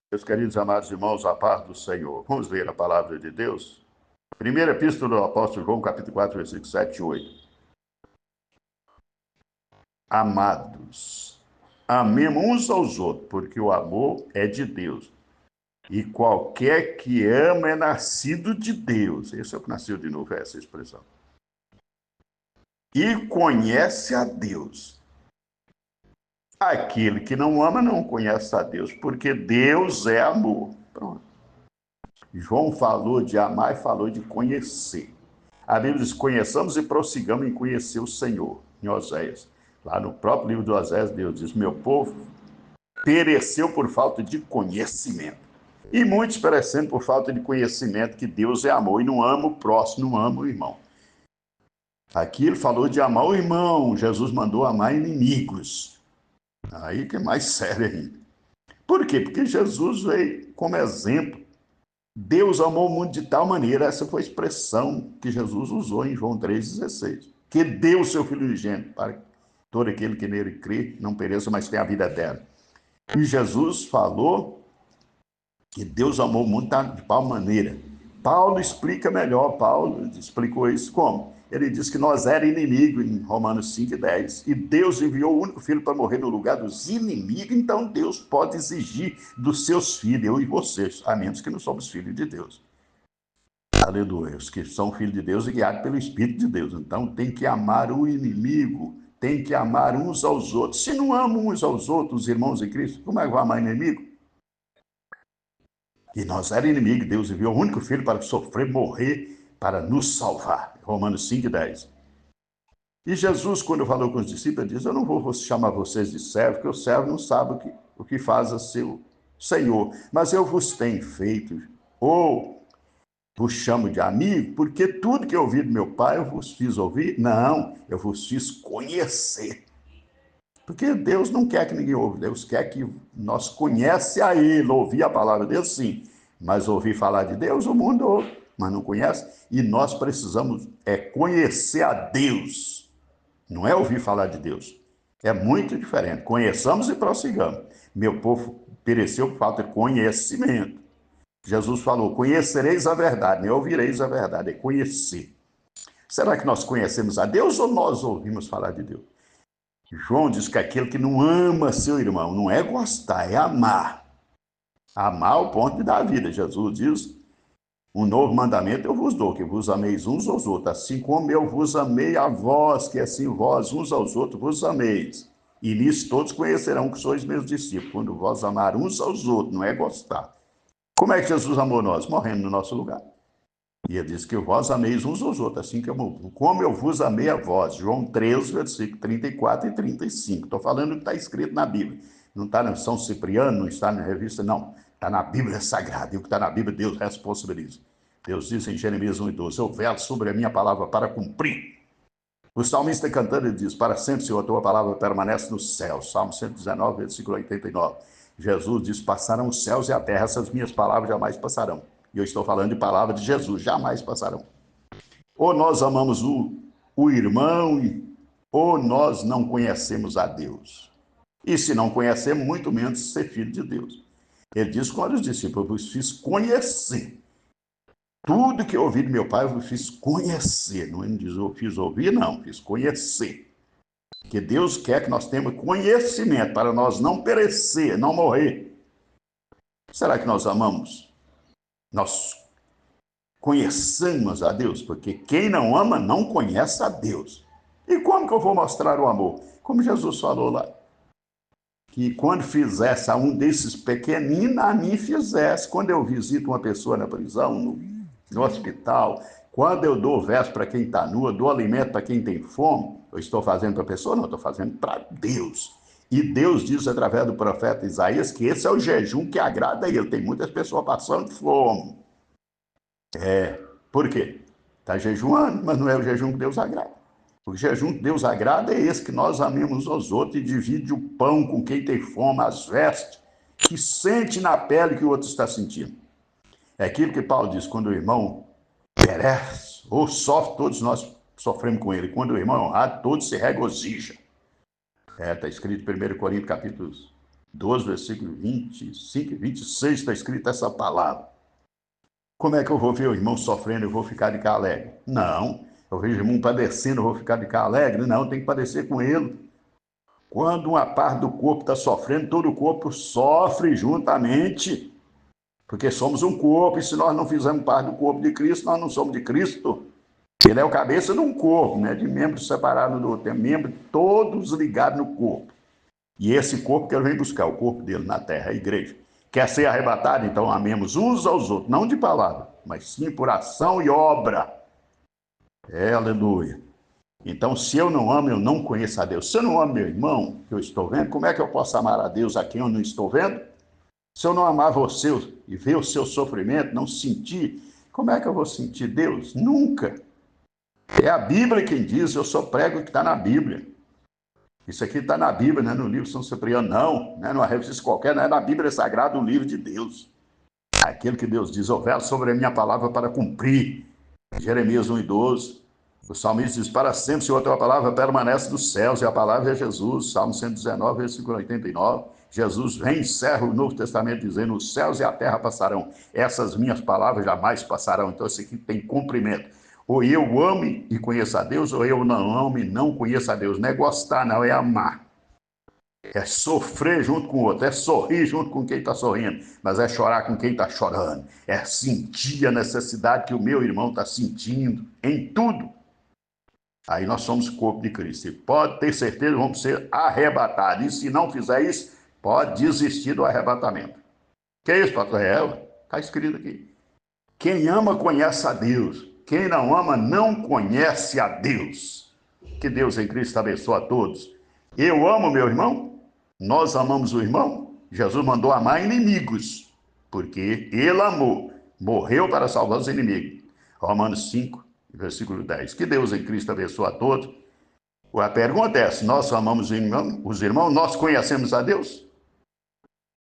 Meus queridos amados irmãos, a paz do Senhor. Vamos ler a palavra de Deus? Primeira epístola do apóstolo João, capítulo 4, versículos 7 e 8. Amados, amemos uns aos outros, porque o amor é de Deus. E qualquer que ama é nascido de Deus. Esse é o que nasceu de novo, essa expressão. E conhece a Deus. Aquele que não ama não conhece a Deus, porque Deus é amor. Pronto. João falou de amar e falou de conhecer. A Bíblia diz: conheçamos e prossigamos em conhecer o Senhor, em Oséias. Lá no próprio livro de Oséias, Deus diz: meu povo pereceu por falta de conhecimento. E muitos perecendo por falta de conhecimento que Deus é amor e não ama o próximo, não ama o irmão. Aqui ele falou de amar o irmão, Jesus mandou amar inimigos. Aí que é mais sério ainda. Por quê? Porque Jesus veio como exemplo. Deus amou o mundo de tal maneira, essa foi a expressão que Jesus usou em João 3,16, que deu o seu Filho unigênito para que todo aquele que nele crê não pereça, mas tenha a vida eterna. E Jesus falou que Deus amou o mundo de tal maneira. Paulo explica melhor, Paulo explicou isso como? Ele diz que nós éramos inimigos em Romanos 5,10, e Deus enviou o único filho para morrer no lugar dos inimigos, então Deus pode exigir dos seus filhos, eu e vocês, a menos que não somos filhos de Deus. Aleluia, os que são filhos de Deus e guiados pelo Espírito de Deus. Então tem que amar o inimigo, tem que amar uns aos outros. Se não amam uns aos outros, os irmãos em Cristo, como é que vai amar inimigo? E nós éramos inimigos, Deus enviou o único filho para sofrer, morrer, para nos salvar. Romanos 5,10. E Jesus, quando falou com os discípulos, diz: eu não vou chamar vocês de servo, porque o servo não sabe o que faz a seu Senhor, mas eu vos tenho feito, ou vos chamo de amigo, porque tudo que eu ouvi do meu pai eu vos fiz ouvir? Não, eu vos fiz conhecer. Porque Deus não quer que ninguém ouve, Deus quer que nós conhece a Ele, ouvir a palavra de Deus, sim, mas ouvir falar de Deus, o mundo ouve, mas não conhece, e nós precisamos conhecer a Deus, não é ouvir falar de Deus, é muito diferente. Conheçamos e prossigamos. Meu povo pereceu por falta de conhecimento. Jesus falou: conhecereis a verdade, não ouvireis a verdade, é conhecer. Será que nós conhecemos a Deus ou nós ouvimos falar de Deus? João diz que aquele que não ama seu irmão não é gostar, é amar. Amar ao ponto de dar a vida. Jesus diz: um novo mandamento eu vos dou, que vos ameis uns aos outros, assim como eu vos amei a vós, que assim vós uns aos outros vos ameis. E nisso todos conhecerão que sois meus discípulos, quando vós amar uns aos outros, não é gostar. Como é que Jesus amou nós? Morrendo no nosso lugar. E ele diz que vós ameis uns aos outros, assim como eu vos amei a vós. João 3, versículo 34 e 35. Estou falando o que está escrito na Bíblia. Não está na São Cipriano, não está na revista, não. Está na Bíblia Sagrada. E o que está na Bíblia, Deus responsabiliza. Deus diz em Jeremias 1,12: eu velo sobre a minha palavra para cumprir. O salmista cantando, ele diz: para sempre, Senhor, a tua palavra permanece no céu. Salmo 119, versículo 89. Jesus diz: passarão os céus e a terra, essas minhas palavras jamais passarão. E eu estou falando de palavra de Jesus, jamais passarão. Ou nós amamos o irmão, ou nós não conhecemos a Deus. E se não conhecemos, muito menos ser filho de Deus. Ele diz quando os discípulos: eu vos fiz conhecer. Tudo que eu ouvi do meu pai, eu vos fiz conhecer. Não diz eu fiz ouvir, não, fiz conhecer. Que Deus quer que nós tenhamos conhecimento para nós não perecer, não morrer. Será que nós amamos? Nós conhecemos a Deus? Porque quem não ama não conhece a Deus. E como que eu vou mostrar o amor? Como Jesus falou lá, que quando fizesse a um desses pequeninos, a mim fizesse. Quando eu visito uma pessoa na prisão, no hospital, quando eu dou verso para quem está nu, eu dou alimento para quem tem fome, eu estou fazendo para a pessoa? Não, eu estou fazendo para Deus. E Deus diz através do profeta Isaías que esse é o jejum que agrada a ele. Tem muitas pessoas passando fome. Por quê? Está jejuando, mas não é o jejum que Deus agrada. O jejum que Deus agrada é esse, que nós amemos os outros e divide o pão com quem tem fome, as vestes, que sente na pele que o outro está sentindo. É aquilo que Paulo diz: quando o irmão perece ou sofre, todos nós sofremos com ele. Quando o irmão é honrado, todos se regozijam. Está escrito em 1 Coríntios, capítulo 12, versículo 25 e 26, está escrita essa palavra. Como é que eu vou ver o irmão sofrendo e vou ficar de cá alegre? Não. Eu vejo o irmão padecendo, eu vou ficar de cá alegre? Não, tem que padecer com ele. Quando uma parte do corpo está sofrendo, todo o corpo sofre juntamente. Porque somos um corpo, e se nós não fizermos parte do corpo de Cristo, nós não somos de Cristo. Ele é o cabeça de um corpo, né? De membros separados do outro. Tem membros todos ligados no corpo. E esse corpo que ele vem buscar, o corpo dele na terra, a igreja. Quer ser arrebatado? Então amemos uns aos outros, não de palavra, mas sim por ação e obra. Aleluia. Então, se eu não amo, eu não conheço a Deus. Se eu não amo meu irmão, que eu estou vendo, como é que eu posso amar a Deus a quem eu não estou vendo? Se eu não amar você e ver o seu sofrimento, não sentir, como é que eu vou sentir Deus? Nunca. É a Bíblia quem diz, eu só prego o que está na Bíblia. Isso aqui está na Bíblia, não é no livro São Cipriano, não é numa revista qualquer, não é na Bíblia Sagrada, o livro de Deus. Aquilo que Deus diz, eu velo sobre a minha palavra para cumprir. Jeremias 1:12. O salmista diz, para sempre, Senhor, a tua palavra permanece dos céus, e a palavra é Jesus. Salmo 119, versículo 89. Jesus vem e encerra o Novo Testamento dizendo, os céus e a terra passarão, essas minhas palavras jamais passarão. Então, isso aqui tem cumprimento. Ou eu ame e conheça a Deus, ou eu não amo e não conheça a Deus. Não é gostar, não, é amar. É sofrer junto com o outro, é sorrir junto com quem está sorrindo, mas é chorar com quem está chorando. É sentir a necessidade que o meu irmão está sentindo em tudo. Aí nós somos o corpo de Cristo. E pode ter certeza, vamos ser arrebatados. E se não fizer isso, pode desistir do arrebatamento. Que é isso, pastor? Está escrito aqui. Quem ama conhece a Deus. Quem não ama não conhece a Deus. Que Deus em Cristo abençoe a todos. Eu amo meu irmão. Nós amamos o irmão. Jesus mandou amar inimigos. Porque ele amou. Morreu para salvar os inimigos. Romanos 5, versículo 10. Que Deus em Cristo abençoe a todos. A pergunta é, se nós amamos os irmãos, nós conhecemos a Deus?